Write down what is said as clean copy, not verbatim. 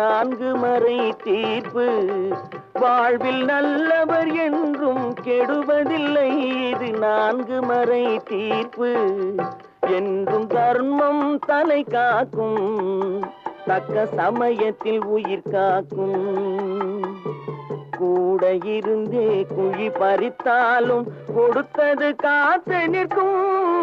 நான்கு மறை தீர்ப்பு வாழ்வில் நல்லவர் என்றும் கெடுவதில்லை. இது நான்கு மறை தீர்ப்பு என்றும் தர்மம் தலை காக்கும், தக்க சமயத்தில் உயிர் காக்கும். கூட இருந்தே குழி பறித்தாலும் கொடுத்தது காத்து நிற்கும்.